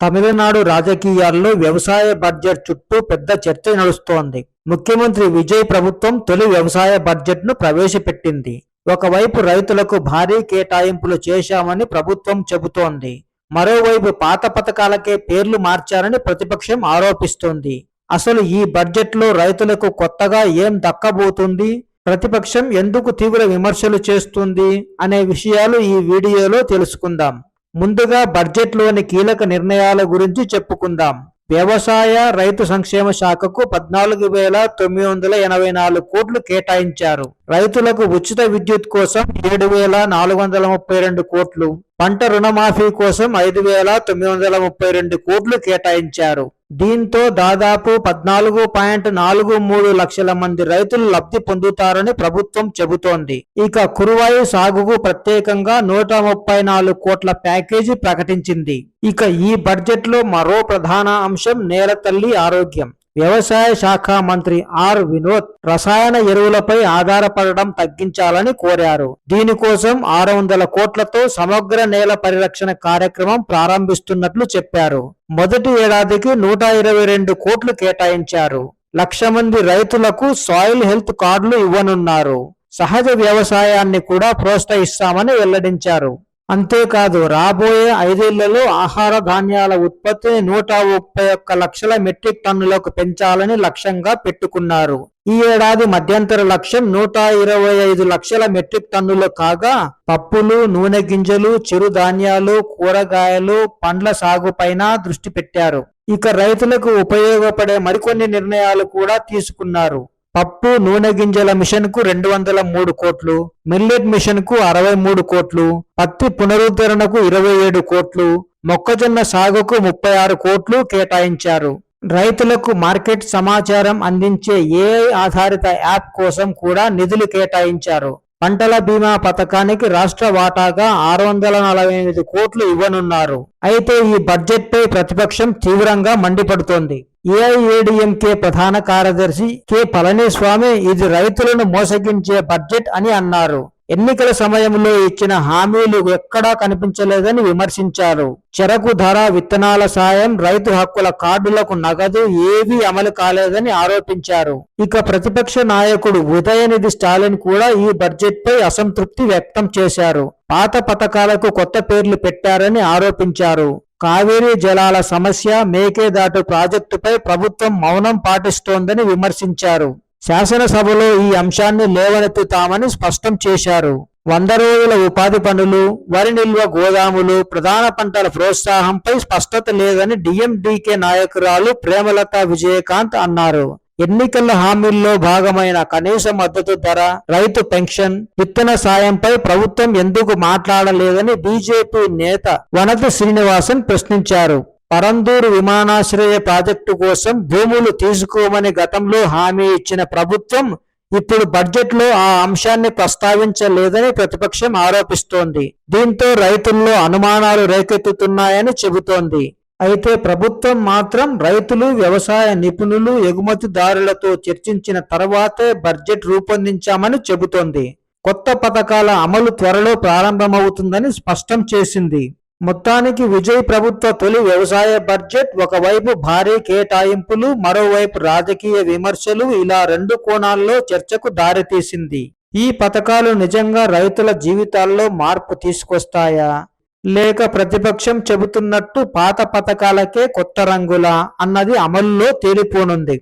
తమిళనాడు రాజకీయాల్లో వ్యవసాయ బడ్జెట్ చుట్టూ పెద్ద చర్చ నడుస్తోంది. ముఖ్యమంత్రి విజయ్ ప్రభుత్వం తొలి వ్యవసాయ బడ్జెట్ను ప్రవేశపెట్టింది. ఒకవైపు రైతులకు భారీ కేటాయింపులు చేశామని ప్రభుత్వం చెబుతోంది. మరోవైపు పాత పథకాలకే పేర్లు మార్చారని ప్రతిపక్షం ఆరోపిస్తోంది. అసలు ఈ బడ్జెట్లో రైతులకు కొత్తగా ఏం దక్కబోతుంది, ప్రతిపక్షం ఎందుకు తీవ్ర విమర్శలు చేస్తుంది అనే విషయాలు ఈ వీడియోలో తెలుసుకుందాం. ముందుగా బడ్జెట్లోని కీలక నిర్ణయాల గురించి చెప్పుకుందాం. వ్యవసాయ రైతు సంక్షేమ శాఖకు 14,984 కోట్లు కేటాయించారు. రైతులకు ఉచిత విద్యుత్ కోసం 7,432 కోట్లు, పంట రుణమాఫీ కోసం 5,932 కోట్లు కేటాయించారు. దీంతో దాదాపు 14.43 లక్షల మంది రైతులు లబ్ధి పొందుతారని ప్రభుత్వం చెబుతోంది. ఇక కురువాయి సాగుకు ప్రత్యేకంగా 134 కోట్ల ప్యాకేజీ ప్రకటించింది. ఇక ఈ బడ్జెట్ లో మరో ప్రధాన అంశం నేలతల్లి ఆరోగ్యం. వ్యవసాయ శాఖ మంత్రి ఆర్ వినోద్ రసాయన ఎరువులపై ఆధారపడడం తగ్గించాలని కోరారు. దీనికోసం 600 కోట్లతో సమగ్ర నేల పరిరక్షణ కార్యక్రమం ప్రారంభిస్తున్నట్లు చెప్పారు. మొదటి ఏడాదికి 122 కోట్లు కేటాయించారు. 1,00,000 మంది రైతులకు సాయిల్ హెల్త్ కార్డులు ఇవ్వనున్నారు. సహజ వ్యవసాయాన్ని కూడా ప్రోత్సహిస్తామని వెల్లడించారు. అంతేకాదు రాబోయే 5 ఏళ్లలో ఆహార ధాన్యాల ఉత్పత్తిని 131 లక్షల మెట్రిక్ టన్నులకు పెంచాలని లక్ష్యంగా పెట్టుకున్నారు. ఈ ఏడాది మధ్యంతర లక్ష్యం 125 లక్షల మెట్రిక్ టన్నులు కాగా పప్పులు, నూనె గింజలు, చిరుధాన్యాలు, కూరగాయలు, పండ్ల సాగుపైన దృష్టి పెట్టారు. ఇక రైతులకు ఉపయోగపడే మరికొన్ని నిర్ణయాలు కూడా తీసుకున్నారు. పప్పు, నూనె గింజల మిషన్ కు 203 కోట్లు, మిల్లెట్ మిషన్ కు 63 కోట్లు, పత్తి పునరుద్ధరణకు 27 కోట్లు, మొక్కజొన్న సాగుకు 36 కోట్లు కేటాయించారు. రైతులకు మార్కెట్ సమాచారం అందించే ఏఐ ఆధారిత యాప్ కోసం కూడా నిధులు కేటాయించారు. పంటల బీమా పథకానికి రాష్ట్ర వాటాగా 648 కోట్లు ఇవ్వనున్నారు. అయితే ఈ బడ్జెట్ పై ప్రతిపక్షం తీవ్రంగా మండిపడుతోంది. ఏఐఏడీఎంకే ప్రధాన కార్యదర్శి కె పళనిస్వామి ఇది రైతులను మోసగించే బడ్జెట్ అని అన్నారు. ఎన్నికల సమయంలో ఇచ్చిన హామీలు ఎక్కడా కనిపించలేదని విమర్శించారు. చెరకు ధర, విత్తనాల సాయం, రైతు హక్కుల కార్డులకు నగదు ఏవీ అమలు కాలేదని ఆరోపించారు. ఇక ప్రతిపక్ష నాయకుడు ఉదయనిధి స్టాలిన్ కూడా ఈ బడ్జెట్ పై అసంతృప్తి వ్యక్తం చేశారు. పాత పథకాలకు కొత్త పేర్లు పెట్టారని ఆరోపించారు. కావేరీ జలాల సమస్య, మేకేదాటు ప్రాజెక్టుపై ప్రభుత్వం మౌనం పాటిస్తోందని విమర్శించారు. శాసనసభలో ఈ అంశాన్ని లేవనెత్తుతామని స్పష్టం చేశారు. 100 రోజుల ఉపాధి పనులు, వరి నిల్వ గోదాములు, ప్రధాన పంటల ప్రోత్సాహంపై స్పష్టత లేదని డిఎండికే నాయకురాలు ప్రేమలత విజయకాంత్ అన్నారు. ఎన్నికల హామీల్లో భాగమైన కనీస మద్దతు ధర, రైతు పెన్షన్, విత్తన సాయంపై ప్రభుత్వం ఎందుకు మాట్లాడలేదని బీజేపీ నేత వనతి శ్రీనివాసన్ ప్రశ్నించారు. పరందూరు విమానాశ్రయ ప్రాజెక్టు కోసం భూములు తీసుకోమని గతంలో హామీ ఇచ్చిన ప్రభుత్వం ఇప్పుడు బడ్జెట్లో ఆ అంశాన్ని ప్రస్తావించలేదని ప్రతిపక్షం ఆరోపిస్తోంది. దీంతో రైతుల్లో అనుమానాలు రేకెత్తుతున్నాయని చెబుతోంది. అయితే ప్రభుత్వం మాత్రం రైతులు, వ్యవసాయ నిపుణులు, ఎగుమతిదారులతో చర్చించిన తర్వాతే బడ్జెట్ రూపొందించామని చెబుతోంది. కొత్త పథకాల అమలు త్వరలో ప్రారంభమవుతుందని స్పష్టం చేసింది. మొత్తానికి విజయ్ ప్రభుత్వ తొలి వ్యవసాయ బడ్జెట్ ఒకవైపు భారీ కేటాయింపులు, మరోవైపు రాజకీయ విమర్శలు, ఇలా 2 కోణాల్లో చర్చకు దారితీసింది. ఈ పథకాలు నిజంగా రైతుల జీవితాల్లో మార్పు తీసుకొస్తాయా, లేక ప్రతిపక్షం చెబుతున్నట్టు పాత పథకాలకే కొత్త రంగులా అన్నది అమలులో తేలిపోనుంది.